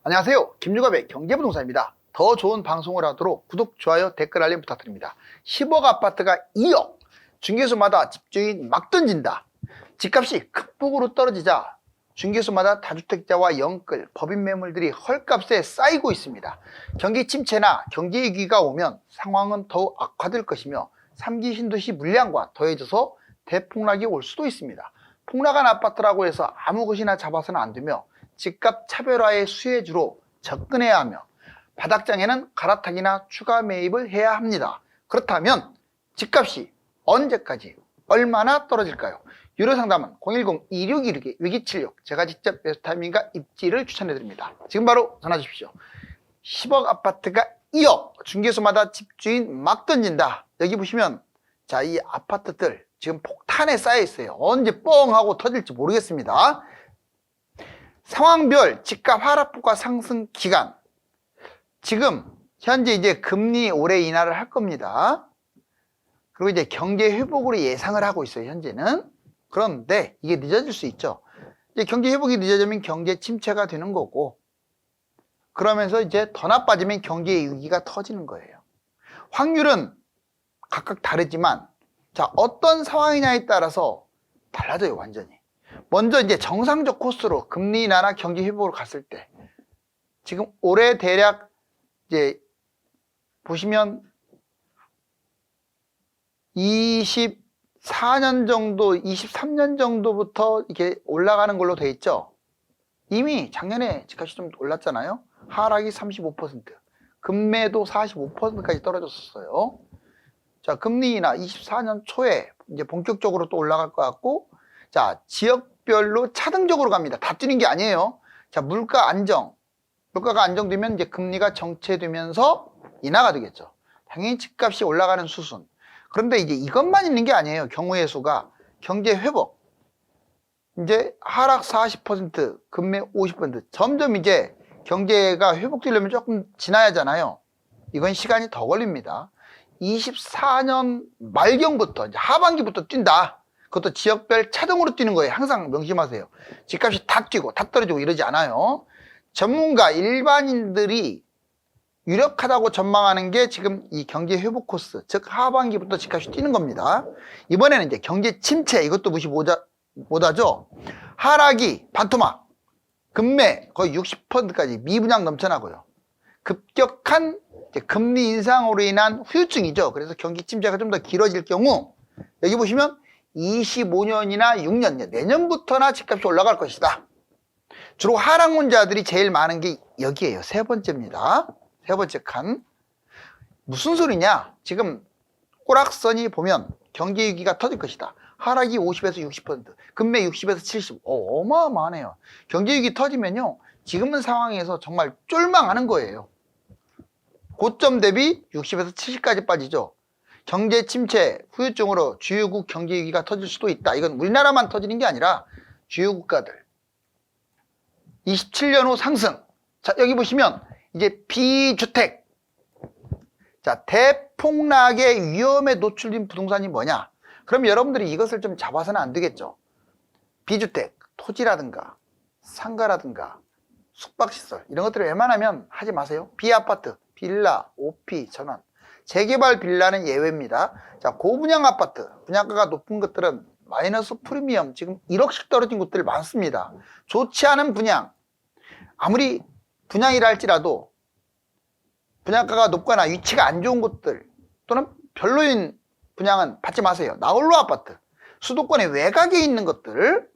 안녕하세요. 김유갑의 경제부동산입니다. 더 좋은 방송을 하도록 구독, 좋아요, 댓글 알림 부탁드립니다. 10억 아파트가 2억, 중개수마다 집주인 막 던진다. 집값이 큰 폭으로 떨어지자 중개수마다 다주택자와 영끌, 법인 매물들이 헐값에 쌓이고 있습니다. 경기 침체나 경기 위기가 오면 상황은 더욱 악화될 것이며 3기 신도시 물량과 더해져서 대폭락이 올 수도 있습니다. 폭락한 아파트라고 해서 아무 것이나 잡아서는 안 되며 집값 차별화의 수혜주로 접근해야 하며 바닥장에는 갈아타기나 추가 매입을 해야 합니다. 그렇다면 집값이 언제까지 얼마나 떨어질까요? 유료 상담은 010-2616-6276 제가 직접 베스트타이밍과 입지를 추천해드립니다. 지금 바로 전화 주십시오. 10억 아파트가 2억, 중개수마다 집주인 막 던진다. 여기 보시면 자, 이 아파트들 지금 폭탄에 쌓여 있어요. 언제 뻥 하고 터질지 모르겠습니다. 상황별 집값 하락폭과 상승 기간, 지금 현재 이제 금리 올해 인하를 할 겁니다. 그리고 이제 경제 회복으로 예상을 하고 있어요, 현재는. 그런데 이게 늦어질 수 있죠. 이제 경제 회복이 늦어지면 경제 침체가 되는 거고, 그러면서 이제 더 나빠지면 경제 위기가 터지는 거예요. 확률은 각각 다르지만 자, 어떤 상황이냐에 따라서 달라져요, 완전히. 먼저 이제 정상적 코스로 금리 인하나 경기 회복으로 갔을 때, 지금 올해 대략 이제 보시면 24년 정도, 23년 정도부터 이렇게 올라가는 걸로 돼 있죠. 이미 작년에 집값이 좀 올랐잖아요. 하락이 35%, 금매도 45%까지 떨어졌었어요. 자, 금리 인하 24년 초에 이제 본격적으로 또 올라갈 것 같고, 자, 지역별로 차등적으로 갑니다. 다 뛰는 게 아니에요. 자, 물가가 안정되면 이제 금리가 정체되면서 인하가 되겠죠. 당연히 집값이 올라가는 수순. 그런데 이제 이것만 있는 게 아니에요. 경우의 수가 경제 회복, 이제 하락 40%, 금매 50%, 점점 이제 경제가 회복되려면 조금 지나야 하잖아요. 이건 시간이 더 걸립니다. 24년 말경부터 이제 하반기부터 뛴다. 그것도 지역별 차등으로 뛰는 거예요. 항상 명심하세요. 집값이 다 뛰고 다 떨어지고 이러지 않아요. 전문가, 일반인들이 유력하다고 전망하는 게 지금 이 경제 회복 코스, 즉 하반기부터 집값이 뛰는 겁니다. 이번에는 이제 경제 침체, 이것도 무시 못하죠. 하락이 반토막, 금매 거의 60%까지 미분양 넘쳐나고요. 급격한 금리 인상으로 인한 후유증이죠. 그래서 경기 침체가 좀 더 길어질 경우 여기 보시면 25년이나 6년, 내년부터나 집값이 올라갈 것이다. 주로 하락문자들이 제일 많은 게 여기에요. 세 번째입니다. 세 번째 칸. 무슨 소리냐? 지금 꼬락선이 보면 경기 위기가 터질 것이다. 하락이 50에서 60%, 금매 60에서 70, 어마어마하네요. 경기 위기 터지면요, 지금 상황에서 정말 쫄망하는 거예요. 고점 대비 60에서 70까지 빠지죠. 경제 침체 후유증으로 주요국 경제 위기가 터질 수도 있다. 이건 우리나라만 터지는 게 아니라 주요 국가들. 27년 후 상승. 자, 여기 보시면 이제 비주택. 자, 대폭락의 위험에 노출된 부동산이 뭐냐? 그럼 여러분들이 이것을 좀 잡아서는 안 되겠죠. 비주택, 토지라든가 상가라든가 숙박시설 이런 것들을 웬만하면 하지 마세요. 비아파트, 빌라, 오피, 전원. 재개발 빌라는 예외입니다. 자, 고분양 아파트, 분양가가 높은 것들은 마이너스 프리미엄 지금 1억씩 떨어진 곳들 많습니다. 좋지 않은 분양, 아무리 분양이라 할지라도 분양가가 높거나 위치가 안 좋은 곳들 또는 별로인 분양은 받지 마세요. 나홀로 아파트, 수도권의 외곽에 있는 것들,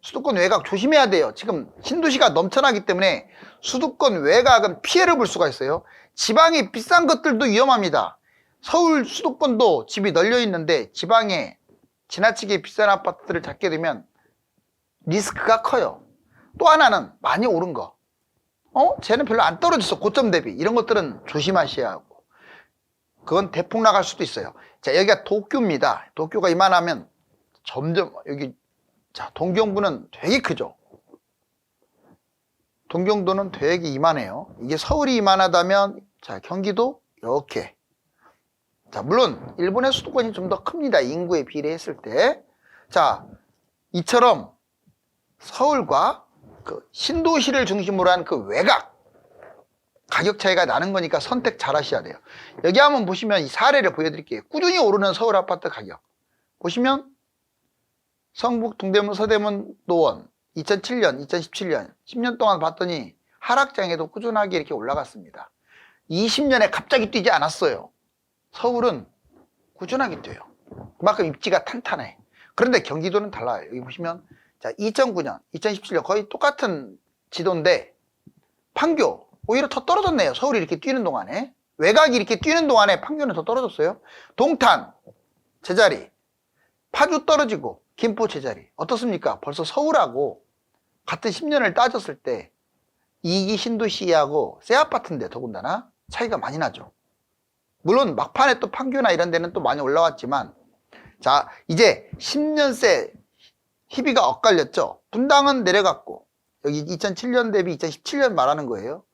수도권 외곽 조심해야 돼요. 지금 신도시가 넘쳐나기 때문에 수도권 외곽은 피해를 볼 수가 있어요. 지방에 비싼 것들도 위험합니다. 서울 수도권도 집이 널려 있는데 지방에 지나치게 비싼 아파트를 찾게 되면 리스크가 커요. 또 하나는 많이 오른 거. 쟤는 별로 안 떨어졌어. 고점 대비. 이런 것들은 조심하셔야 하고. 그건 대폭 나갈 수도 있어요. 자, 여기가 도쿄입니다. 도쿄가 이만하면 점점 여기, 자, 동경부는 되게 크죠. 동경도는 되게 이만해요. 이게 서울이 이만하다면, 자, 경기도 이렇게. 자, 물론 일본의 수도권이 좀 더 큽니다. 인구에 비례했을 때. 자, 이처럼 서울과 그 신도시를 중심으로 한 그 외곽, 가격 차이가 나는 거니까 선택 잘 하셔야 돼요. 여기 한번 보시면 이 사례를 보여드릴게요. 꾸준히 오르는 서울 아파트 가격. 보시면 성북, 동대문, 서대문, 노원 2007년, 2017년 10년 동안 봤더니 하락장에도 꾸준하게 이렇게 올라갔습니다. 20년에 갑자기 뛰지 않았어요. 서울은 꾸준하게 뛰어요. 그만큼 입지가 탄탄해. 그런데 경기도는 달라요. 여기 보시면 자 2009년, 2017년 거의 똑같은 지도인데 판교 오히려 더 떨어졌네요. 서울이 이렇게 뛰는 동안에. 외곽이 이렇게 뛰는 동안에 판교는 더 떨어졌어요. 동탄 제자리, 파주 떨어지고 김포 제자리. 어떻습니까? 벌써 서울하고 같은 10년을 따졌을 때 이기 신도시하고 새 아파트인데 더군다나 차이가 많이 나죠. 물론 막판에 또 판교나 이런 데는 또 많이 올라왔지만 자 이제 10년새 희비가 엇갈렸죠. 분당은 내려갔고 여기 2007년 대비 2017년 말하는 거예요.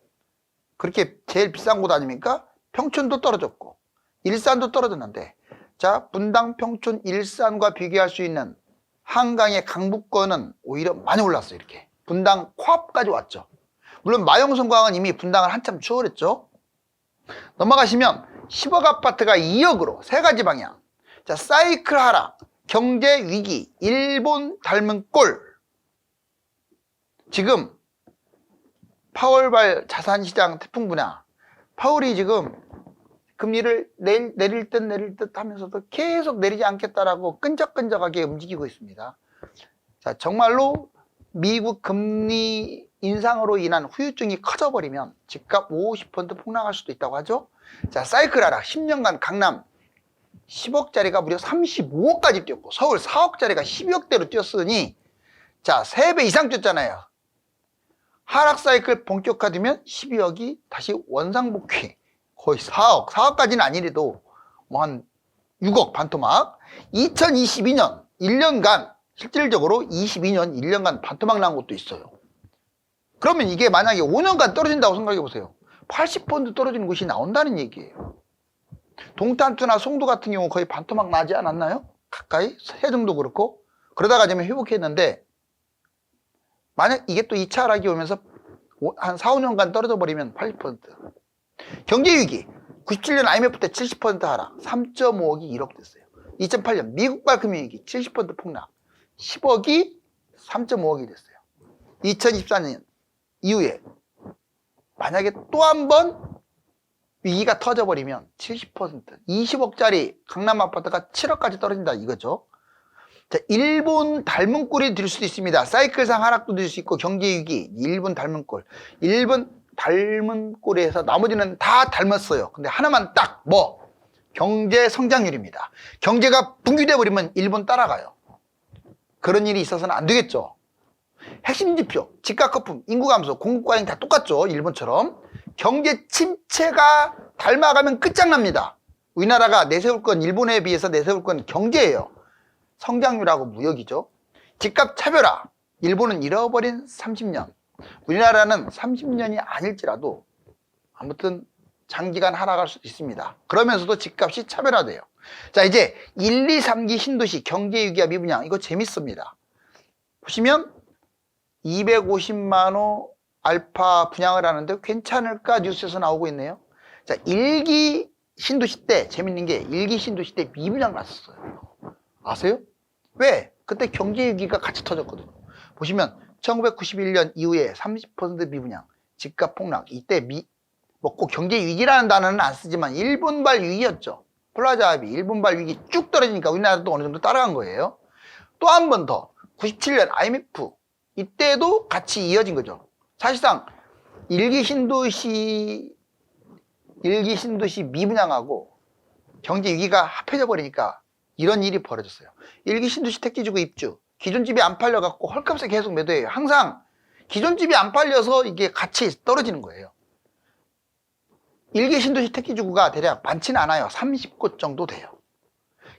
그렇게 제일 비싼 곳 아닙니까? 평촌도 떨어졌고 일산도 떨어졌는데 자 분당, 평촌, 일산과 비교할 수 있는 한강의 강북권은 오히려 많이 올랐어요. 이렇게 분당 코앞까지 왔죠. 물론 마용성광은 이미 분당을 한참 추월했죠. 넘어가시면 10억 아파트가 2억으로 세 가지 방향. 자 사이클 하락, 경제 위기, 일본 닮은 꼴. 지금 파월발 자산시장 태풍 분야, 파월이 지금 금리를 내릴 듯 하면서도 계속 내리지 않겠다라고 끈적끈적하게 움직이고 있습니다. 자, 정말로 미국 금리 인상으로 인한 후유증이 커져버리면 집값 50% 폭락할 수도 있다고 하죠. 자, 사이클 하락 10년간 강남 10억짜리가 무려 35억까지 뛰었고 서울 4억짜리가 12억대로 뛰었으니 자, 3배 이상 뛰었잖아요. 하락 사이클 본격화되면 12억이 다시 원상복귀 거의 4억까지는 아니래도 뭐 한 6억 반토막. 2022년 1년간 실질적으로 22년 1년간 반토막 난 것도 있어요. 그러면 이게 만약에 5년간 떨어진다고 생각해 보세요. 80% 떨어지는 곳이 나온다는 얘기예요. 동탄투나 송도 같은 경우 거의 반토막 나지 않았나요? 가까이 세종도 그렇고. 그러다가 지금 회복했는데 만약 이게 또 2차 하락이 오면서 한 4, 5년간 떨어져 버리면 80%. 경제위기 97년 IMF 때 70% 하락 3.5억이 1억 됐어요. 2008년 미국발 금융위기 70% 폭락 10억이 3.5억이 됐어요. 2024년 이후에 만약에 또 한 번 위기가 터져버리면 70% 20억짜리 강남 아파트가 7억까지 떨어진다 이거죠. 자, 일본 닮은 꼴이 될 수도 있습니다. 사이클상 하락도 될 수 있고 경제위기 일본 닮은 꼴. 일본 닮은 꼴에서 나머지는 다 닮았어요. 근데 하나만 딱 뭐 경제 성장률입니다. 경제가 붕괴돼 버리면 일본 따라가요. 그런 일이 있어서는 안 되겠죠. 핵심 지표 집값 거품, 인구 감소, 공급 과잉 다 똑같죠. 일본처럼. 경제 침체가 닮아가면 끝장납니다. 우리나라가 내세울 건 일본에 비해서 내세울 건 경제예요. 성장률하고 무역이죠. 집값 차별화. 일본은 잃어버린 30년. 우리나라는 30년이 아닐지라도 아무튼 장기간 하락할 수도 있습니다. 그러면서도 집값이 차별화돼요. 자, 이제 1, 2, 3기 신도시 경제위기와 미분양. 이거 재밌습니다. 보시면 250만 호 알파 분양을 하는데 괜찮을까 뉴스에서 나오고 있네요. 자, 1기 신도시 때 재밌는 게 1기 신도시 때 미분양 났었어요. 아세요? 왜? 그때 경제위기가 같이 터졌거든요. 보시면 1991년 이후에 30% 미분양, 집값 폭락. 이때 꼭 경제위기라는 단어는 안 쓰지만 일본발 위기였죠. 플라자 합의, 일본발 위기 쭉 떨어지니까 우리나라도 어느 정도 따라간 거예요. 또 한 번 더 97년 IMF 이때도 같이 이어진 거죠. 사실상 1기 신도시 미분양하고 경제위기가 합해져 버리니까 이런 일이 벌어졌어요. 1기 신도시 택지주거 입주. 기존 집이 안 팔려갖고 헐값에 계속 매도해요. 항상 기존 집이 안 팔려서 이게 같이 떨어지는 거예요. 1기 신도시 택지주거가 대략 많지는 않아요. 30곳 정도 돼요.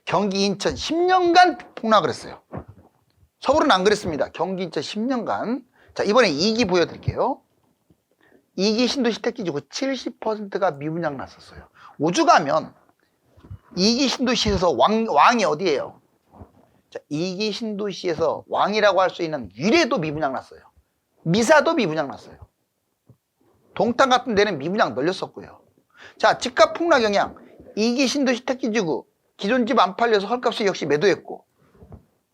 경기 인천 10년간 폭락을 했어요. 서울은 안 그랬습니다. 경기 인천 10년간. 자, 이번에 2기 보여드릴게요. 2기 신도시 택지주거 70%가 미분양 났었어요. 오죽하면 2기 신도시에서 왕이 어디예요? 자, 2기 신도시에서 왕이라고 할 수 있는 위례도 미분양 났어요. 미사도 미분양 났어요. 동탄 같은 데는 미분양 늘렸었고요. 자, 집값 폭락 영향. 2기 신도시 택지지구. 기존 집 안 팔려서 헐값에 역시 매도했고.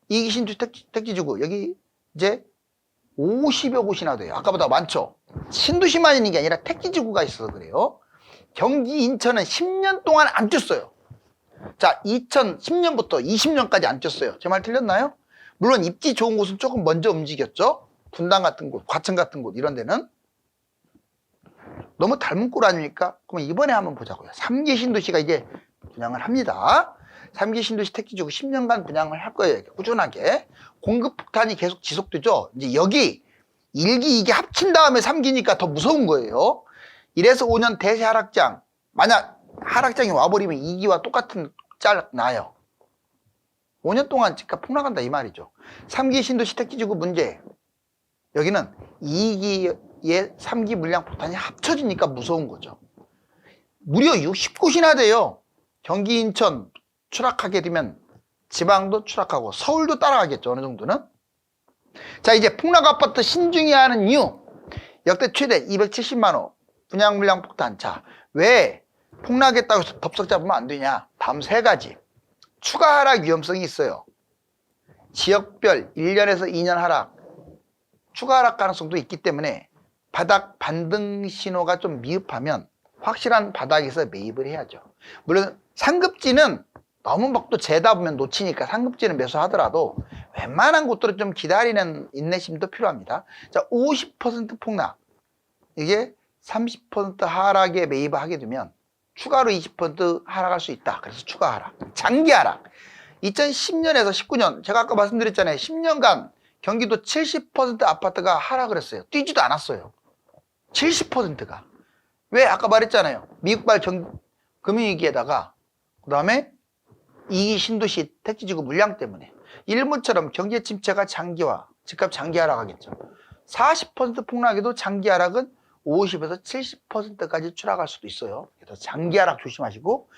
2기 신도시 택지지구. 여기 이제 50여 곳이나 돼요. 아까보다 많죠. 신도시만 있는 게 아니라 택지지구가 있어서 그래요. 경기 인천은 10년 동안 안 뛰었어요. 자, 2010년부터 20년까지 안 뛰었어요. 제 말 틀렸나요? 물론 입지 좋은 곳은 조금 먼저 움직였죠. 분당 같은 곳, 과천 같은 곳 이런 데는. 너무 닮은 꼴 아닙니까? 그럼 이번에 한번 보자고요. 3기 신도시가 이제 분양을 합니다. 3기 신도시 택지지구 10년간 분양을 할 거예요. 꾸준하게. 공급 폭탄이 계속 지속되죠. 이제 여기 1기, 2기 합친 다음에 3기니까 더 무서운 거예요. 1에서 5년 대세 하락장. 만약 하락장이 와버리면 2기와 똑같은 짤 나요. 5년 동안 집값 폭락한다 이 말이죠. 3기 신도시 택지지구 문제. 여기는 2기에 3기 물량 폭탄이 합쳐지니까 무서운 거죠. 무려 60곳이나 돼요. 경기 인천 추락하게 되면 지방도 추락하고 서울도 따라가겠죠. 어느 정도는. 자, 이제 폭락 아파트 신중히 하는 이유. 역대 최대 270만 호 분양 물량 폭탄. 자, 왜 폭락했다고 해서 덥석 잡으면 안 되냐? 다음 세 가지. 추가 하락 위험성이 있어요. 지역별 1년에서 2년 하락, 추가 하락 가능성도 있기 때문에 바닥 반등 신호가 좀 미흡하면 확실한 바닥에서 매입을 해야죠. 물론 상급지는 너무 막 또 재다 보면 놓치니까 상급지는 매수하더라도 웬만한 곳들은 좀 기다리는 인내심도 필요합니다. 자, 50% 폭락. 이게 30% 하락에 매입을 하게 되면 추가로 20% 하락할 수 있다. 그래서 추가 하락. 장기 하락. 2010년에서 19년, 제가 아까 말씀드렸잖아요. 10년간 경기도 70% 아파트가 하락을 했어요. 뛰지도 않았어요. 70%가. 왜? 아까 말했잖아요. 미국발 금융위기에다가 그 다음에 2기 신도시 택지지구 물량 때문에 일본처럼 경제 침체가 장기화, 집값 장기 하락하겠죠. 40% 폭락에도 장기 하락은 50에서 70%까지 추락할 수도 있어요. 그래서 장기 하락 조심하시고,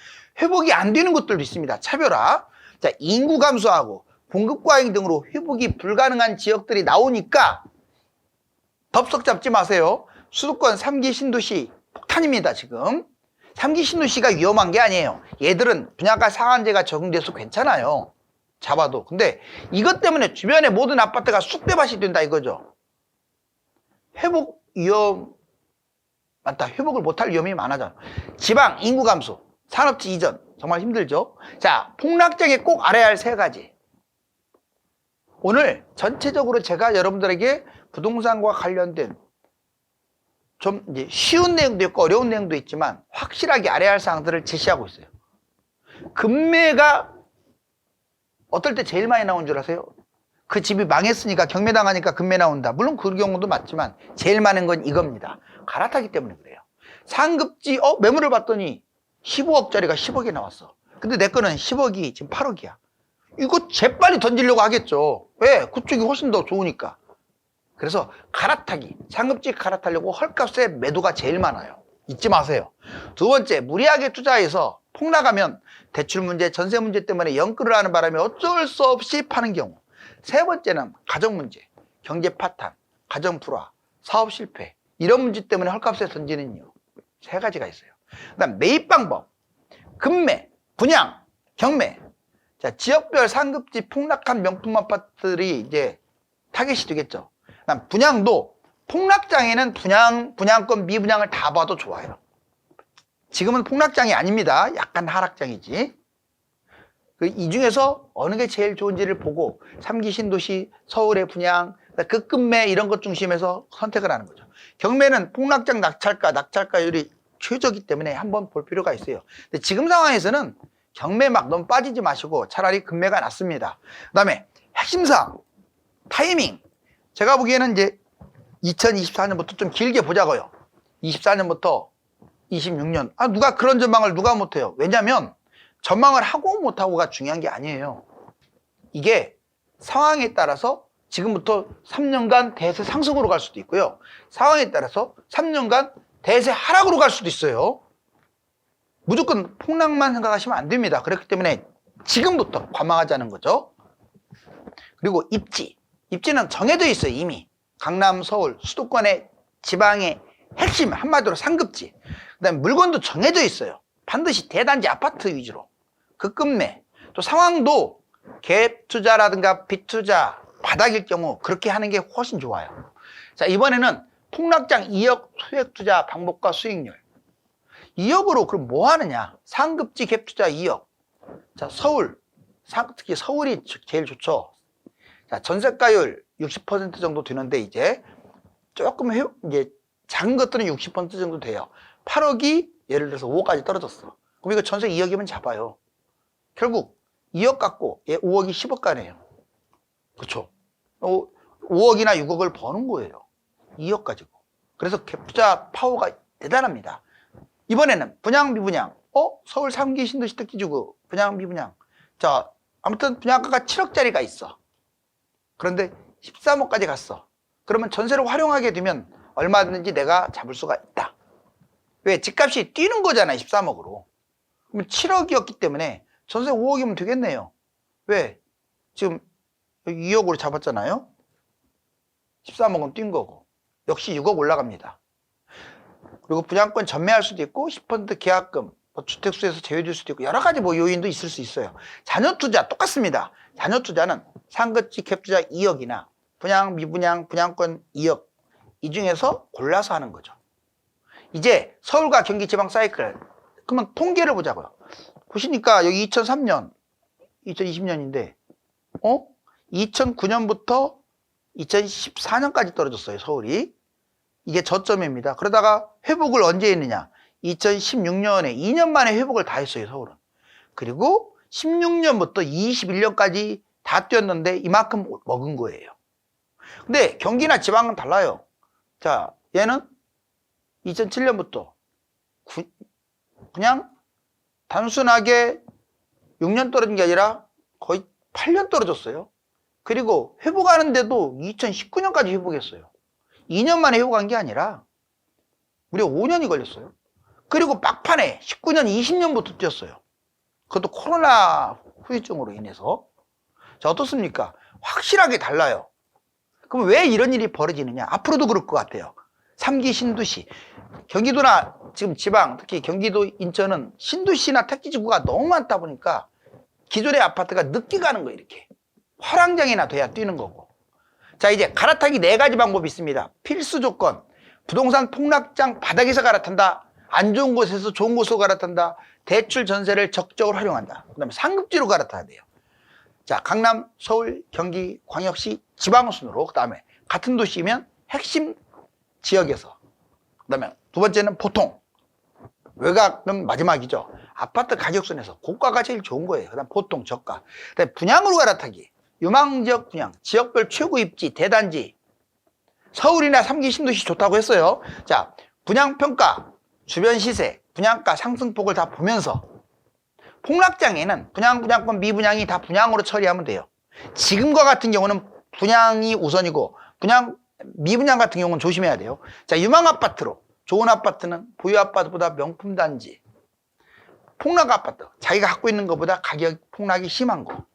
회복이 안 되는 것들도 있습니다. 차별화. 자, 인구 감소하고 공급 과잉 등으로 회복이 불가능한 지역들이 나오니까 덥석 잡지 마세요. 수도권 3기 신도시 폭탄입니다. 지금 3기 신도시가 위험한 게 아니에요. 얘들은 분양가 상한제가 적용돼서 괜찮아요. 잡아도. 근데 이것 때문에 주변의 모든 아파트가 쑥대밭이 된다 이거죠. 회복 위험 많다. 회복을 못할 위험이 많아져. 지방 인구 감소, 산업지 이전 정말 힘들죠. 자, 폭락장에 꼭 알아야 할 세 가지. 오늘 전체적으로 제가 여러분들에게 부동산과 관련된 좀 이제 쉬운 내용도 있고 어려운 내용도 있지만 확실하게 알아야 할 사항들을 제시하고 있어요. 금매가 어떨 때 제일 많이 나온 줄 아세요? 그 집이 망했으니까 경매당하니까 금매 나온다. 물론 그 경우도 맞지만 제일 많은 건 이겁니다. 갈아타기 때문에 그래요. 상급지 매물을 봤더니 15억짜리가 10억이 나왔어. 근데 내 거는 10억이 지금 8억이야. 이거 재빨리 던지려고 하겠죠. 왜? 그쪽이 훨씬 더 좋으니까. 그래서 갈아타기, 상급지 갈아타려고 헐값에 매도가 제일 많아요. 잊지 마세요. 두 번째, 무리하게 투자해서 폭락하면 대출 문제, 전세 문제 때문에 연끌을 하는 바람에 어쩔 수 없이 파는 경우. 세 번째는 가정 문제, 경제 파탄, 가정 불화, 사업 실패 이런 문제 때문에 헐값에 던지는 이유. 세 가지가 있어요. 그다음 매입 방법, 금매, 분양, 경매. 자, 지역별 상급지 폭락한 명품 아파트들이 이제 타겟이 되겠죠. 그다음 분양도 폭락장에는 분양권 미분양을 다 봐도 좋아요. 지금은 폭락장이 아닙니다. 약간 하락장이지. 이 중에서 어느 게 제일 좋은지를 보고 3기 신도시, 서울의 분양, 급금매 이런 것 중심에서 선택을 하는 거죠. 경매는 폭락장 낙찰가율이 최저이기 때문에 한번 볼 필요가 있어요. 근데 지금 상황에서는 경매 막 너무 빠지지 마시고 차라리 금매가 낫습니다. 그 다음에 핵심사항, 타이밍. 제가 보기에는 이제 2024년부터 좀 길게 보자고요. 24년부터 26년. 누가 그런 전망을 누가 못해요. 왜냐면 전망을 하고 못하고가 중요한 게 아니에요. 이게 상황에 따라서 지금부터 3년간 대세 상승으로 갈 수도 있고요. 상황에 따라서 3년간 대세 하락으로 갈 수도 있어요. 무조건 폭락만 생각하시면 안 됩니다. 그렇기 때문에 지금부터 관망하자는 거죠. 그리고 입지는 정해져 있어요. 이미 강남, 서울, 수도권의 지방의 핵심 한마디로 상급지. 그다음에 물건도 정해져 있어요. 반드시 대단지 아파트 위주로. 그 끝매. 또 상황도 갭 투자라든가 빚 투자 바닥일 경우 그렇게 하는 게 훨씬 좋아요. 자, 이번에는 폭락장 2억 소액 투자 방법과 수익률. 2억으로 그럼 뭐 하느냐? 상급지 갭 투자 2억. 자, 서울. 특히 서울이 제일 좋죠. 자, 전세가율 60% 정도 되는데 이제 조금 이제 작은 것들은 60% 정도 돼요. 8억이 예를 들어서 5억까지 떨어졌어. 그럼 이거 전세 2억이면 잡아요. 결국 2억 갖고 5억이 10억 가네요. 그렇죠? 5억이나 6억을 버는 거예요. 2억 가지고. 그래서 갭투자 파워가 대단합니다. 이번에는 분양 미분양. 서울 3기 신도시 특기지구 분양 미분양. 자, 아무튼 분양가가 7억짜리가 있어. 그런데 13억까지 갔어. 그러면 전세를 활용하게 되면 얼마든지 내가 잡을 수가 있다. 왜? 집값이 뛰는 거잖아요. 13억으로. 그러면 7억이었기 때문에 전세 5억이면 되겠네요. 왜? 지금 2억으로 잡았잖아요. 13억은 뛴 거고. 역시 6억 올라갑니다. 그리고 분양권 전매할 수도 있고 10% 계약금, 주택수에서 제외될 수도 있고 여러 가지 요인도 있을 수 있어요. 자녀투자 똑같습니다. 자녀투자는 상급지 갭투자 2억이나 분양, 미분양, 분양권 2억 이 중에서 골라서 하는 거죠. 이제 서울과 경기 지방 사이클 그러면 통계를 보자고요. 보시니까 여기 2003년, 2020년인데 2009년부터 2014년까지 떨어졌어요. 서울이. 이게 저점입니다. 그러다가 회복을 언제 했느냐? 2016년에 2년 만에 회복을 다 했어요. 서울은. 그리고 16년부터 21년까지 다 뛰었는데 이만큼 먹은 거예요. 근데 경기나 지방은 달라요. 자, 얘는 2007년부터 그냥 단순하게 6년 떨어진 게 아니라 거의 8년 떨어졌어요. 그리고 회복하는데도 2019년까지 회복했어요. 2년 만에 회복한 게 아니라 무려 5년이 걸렸어요. 그리고 막판에 19년, 20년부터 뛰었어요. 그것도 코로나 후유증으로 인해서. 자, 어떻습니까? 확실하게 달라요. 그럼 왜 이런 일이 벌어지느냐? 앞으로도 그럴 것 같아요. 3기 신도시. 경기도나 지금 지방, 특히 경기도 인천은 신도시나 택지지구가 너무 많다 보니까 기존의 아파트가 늦게 가는 거예요. 이렇게. 화랑장이나 돼야 뛰는 거고. 자, 이제 갈아타기 4가지 방법이 있습니다. 필수 조건. 부동산 폭락장 바닥에서 갈아탄다. 안 좋은 곳에서 좋은 곳으로 갈아탄다. 대출 전세를 적극적으로 활용한다. 그 다음에 상급지로 갈아타야 돼요. 자, 강남, 서울, 경기, 광역시, 지방 순으로. 그 다음에 같은 도시면 핵심 지역에서. 그 다음에 두 번째는 보통. 외곽은 마지막이죠. 아파트 가격선에서 고가가 제일 좋은 거예요. 그 다음 보통, 저가. 그 다음에 분양으로 갈아타기. 유망지역 분양, 지역별 최고 입지, 대단지. 서울이나 3기 신도시 좋다고 했어요. 자, 분양평가, 주변 시세, 분양가 상승폭을 다 보면서 폭락장에는 분양권, 미분양이 다 분양으로 처리하면 돼요. 지금과 같은 경우는 분양이 우선이고 미분양 같은 경우는 조심해야 돼요. 자, 유망 아파트로 좋은 아파트는 보유 아파트보다 명품 단지, 폭락 아파트, 자기가 갖고 있는 것보다 가격 폭락이 심한 거.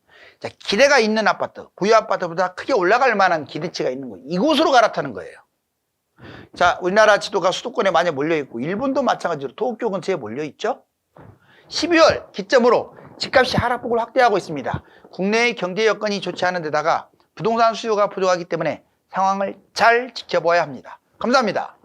자, 기대가 있는 아파트, 보유 아파트보다 크게 올라갈 만한 기대치가 있는 거. 이곳으로 갈아타는 거예요. 자, 우리나라 지도가 수도권에 많이 몰려있고 일본도 마찬가지로 도쿄 근처에 몰려있죠. 12월 기점으로 집값이 하락폭을 확대하고 있습니다. 국내의 경제 여건이 좋지 않은 데다가 부동산 수요가 부족하기 때문에 상황을 잘 지켜봐야 합니다. 감사합니다.